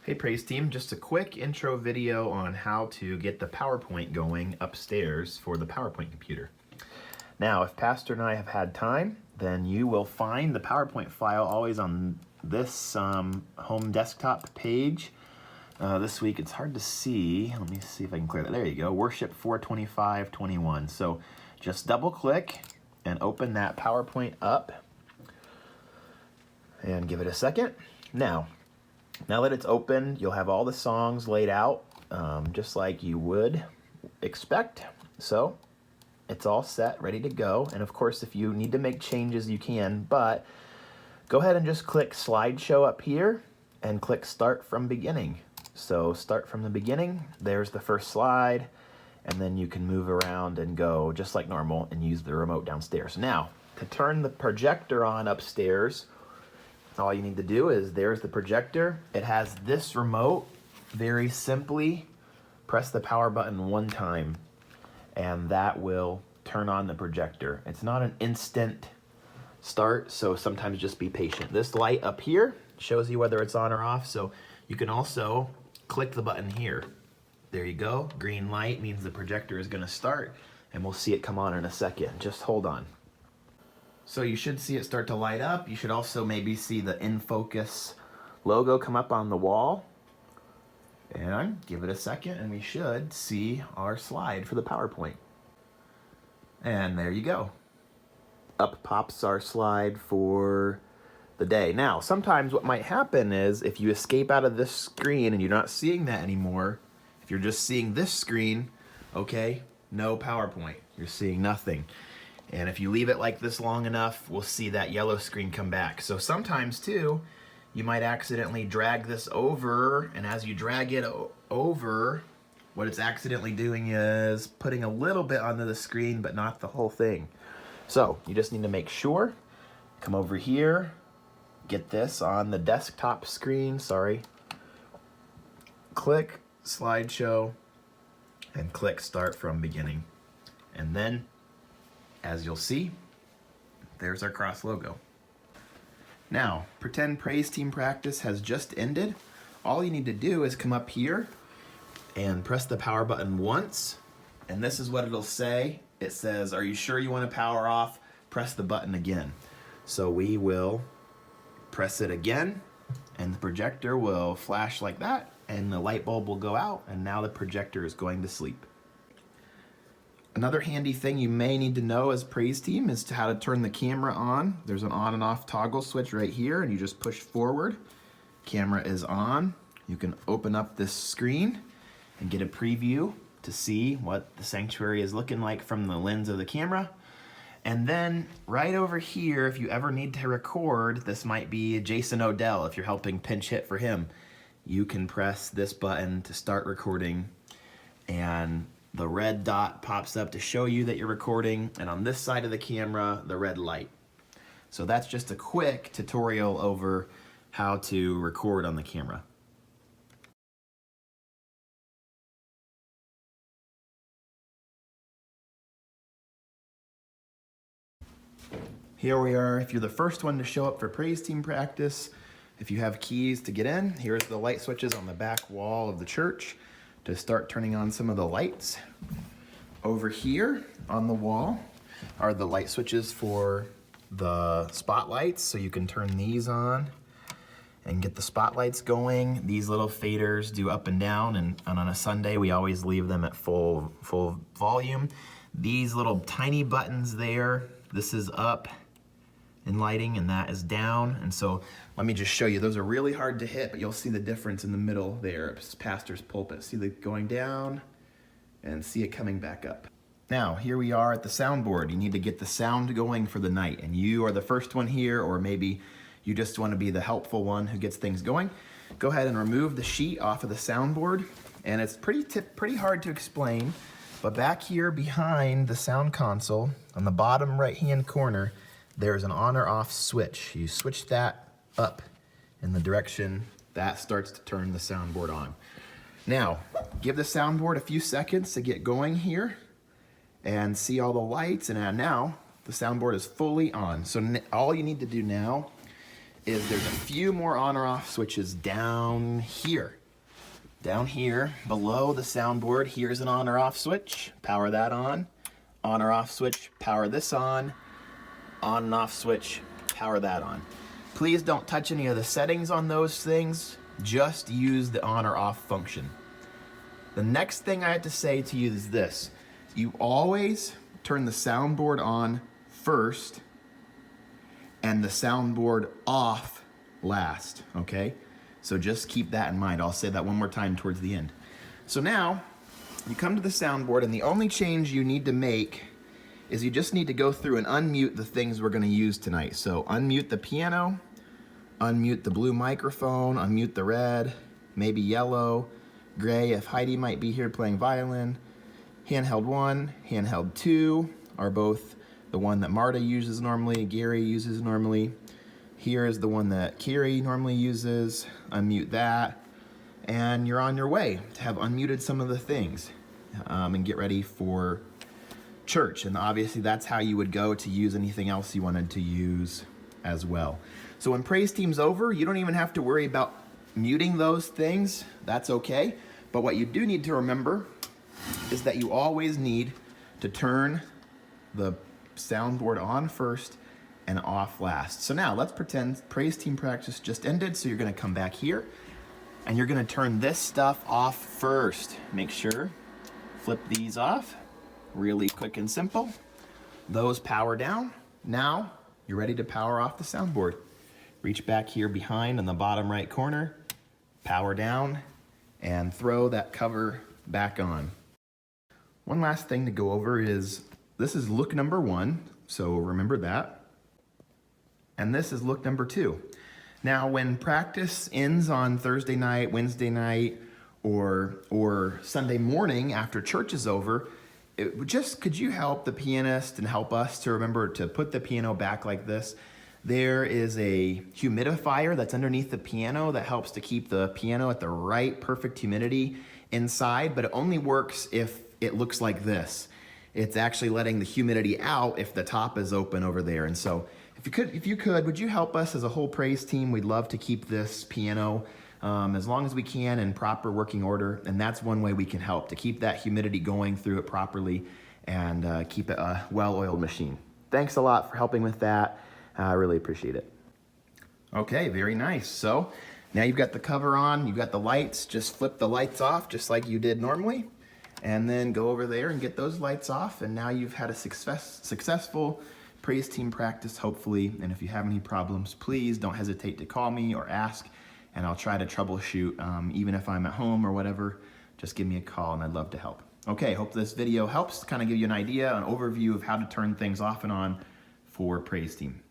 Hey Praise Team, just a quick intro video on how to get the PowerPoint going upstairs for the PowerPoint computer. Now, if Pastor and I have had time, then you will find the PowerPoint file always on this home desktop page. This week it's hard to see. Let me see if I can clear that. There you go, Worship 42521. So just double click and open that PowerPoint up and give it a second. Now that it's open, you'll have all the songs laid out just like you would expect. So it's all set, ready to go. And of course, if you need to make changes, you can, but go ahead and just click slideshow up here and click start from beginning. So start from the beginning, there's the first slide, and then you can move around and go just like normal and use the remote downstairs. Now, to turn the projector on upstairs, all you need to do is, there's the projector. It has this remote. Very simply, press the power button one time, and that will turn on the projector. It's not an instant start, so sometimes just be patient. This light up here shows you whether it's on or off, so you can also click the button here. There you go. Green light means the projector is going to start, and we'll see it come on in a second. Just hold on. So you should see it start to light up. You should also maybe see the In Focus logo come up on the wall. And give it a second and we should see our slide for the PowerPoint. And there you go. Up pops our slide for the day. Now, sometimes what might happen is if you escape out of this screen and you're not seeing that anymore, if you're just seeing this screen, okay, no PowerPoint. You're seeing nothing. And if you leave it like this long enough, we'll see that yellow screen come back. So sometimes too, you might accidentally drag this over, and as you drag it over, what it's accidentally doing is putting a little bit onto the screen, but not the whole thing. So you just need to make sure, come over here, get this on the desktop screen, click slideshow, and click start from beginning. And then, as you'll see, there's our cross logo. Now, pretend Praise Team practice has just ended. All you need to do is come up here and press the power button once, and this is what it'll say. It says, are you sure you want to power off? Press the button again. So we will press it again, and the projector will flash like that, and the light bulb will go out, and now the projector is going to sleep. Another handy thing you may need to know as Praise Team is how to turn the camera on. There's an on and off toggle switch right here, and you just push forward. Camera is on. You can open up this screen and get a preview to see what the sanctuary is looking like from the lens of the camera. And then right over here, if you ever need to record, this might be Jason Odell, if you're helping pinch hit for him, you can press this button to start recording, and the red dot pops up to show you that you're recording, and on this side of the camera, the red light. So that's just a quick tutorial over how to record on the camera. Here we are. If you're the first one to show up for Praise Team practice, if you have keys to get in, here's the light switches on the back wall of the church to start turning on some of the lights. Over here on the wall are the light switches for the spotlights, so you can turn these on and get the spotlights going. These little faders do up and down, and on a Sunday we always leave them at full volume. These little tiny buttons there, this is up in lighting and that is down, and so let me just show you. Those are really hard to hit, but you'll see the difference in the middle there. It's pastor's pulpit. See the going down and see it coming back up. Now, here we are at the soundboard. You need to get the sound going for the night, and you are the first one here, or maybe you just want to be the helpful one who gets things going. Go ahead and remove the sheet off of the soundboard, and it's pretty hard to explain, but back here behind the sound console, on the bottom right-hand corner, there's an on or off switch. You switch that up in the direction that starts to turn the soundboard on. Now, give the soundboard a few seconds to get going here and see all the lights, and now the soundboard is fully on. So all you need to do now is there's a few more on or off switches down here. Down here below the soundboard, here's an on or off switch. Power that on or off switch, power this on and off switch, power that on. Please don't touch any of the settings on those things, just use the on or off function. The next thing I have to say to you is this: you always turn the soundboard on first and the soundboard off last, okay? So just keep that in mind. I'll say that one more time towards the end. So now, you come to the soundboard, and the only change you need to make is you just need to go through and unmute the things we're gonna use tonight. So unmute the piano, unmute the blue microphone, unmute the red, maybe yellow, gray if Heidi might be here playing violin. Handheld 1, handheld 2 are both the one that Marta uses normally, Gary uses normally. Here is the one that Kiri normally uses. Unmute that, and you're on your way to have unmuted some of the things and get ready for church. And obviously that's how you would go to use anything else you wanted to use as well. So when praise team's over, you don't even have to worry about muting those things. That's okay. But what you do need to remember is that you always need to turn the soundboard on first and off last. So now let's pretend praise team practice just ended. So you're gonna come back here and you're gonna turn this stuff off first. Make sure, flip these off, really quick and simple. Those power down. Now you're ready to power off the soundboard. Reach back here behind in the bottom right corner, power down, and throw that cover back on. One last thing to go over is, this is look number 1, so remember that. And this is look number 2. Now, when practice ends on Thursday night, Wednesday night, or Sunday morning after church is over, could you help the pianist and help us to remember to put the piano back like this? There is a humidifier that's underneath the piano that helps to keep the piano at the right perfect humidity inside, but it only works if it looks like this. It's actually letting the humidity out if the top is open over there. And so if you could, would you help us as a whole praise team? We'd love to keep this piano as long as we can in proper working order. And that's one way we can help to keep that humidity going through it properly and keep it a well-oiled machine. Thanks a lot for helping with that. I really appreciate it. Okay, very nice. So now you've got the cover on, you've got the lights, just flip the lights off just like you did normally, and then go over there and get those lights off. And now you've had a successful praise team practice, hopefully. And if you have any problems, please don't hesitate to call me or ask, and I'll try to troubleshoot. Even if I'm at home or whatever, just give me a call and I'd love to help. Okay, hope this video helps to kind of give you an idea, an overview of how to turn things off and on for praise team.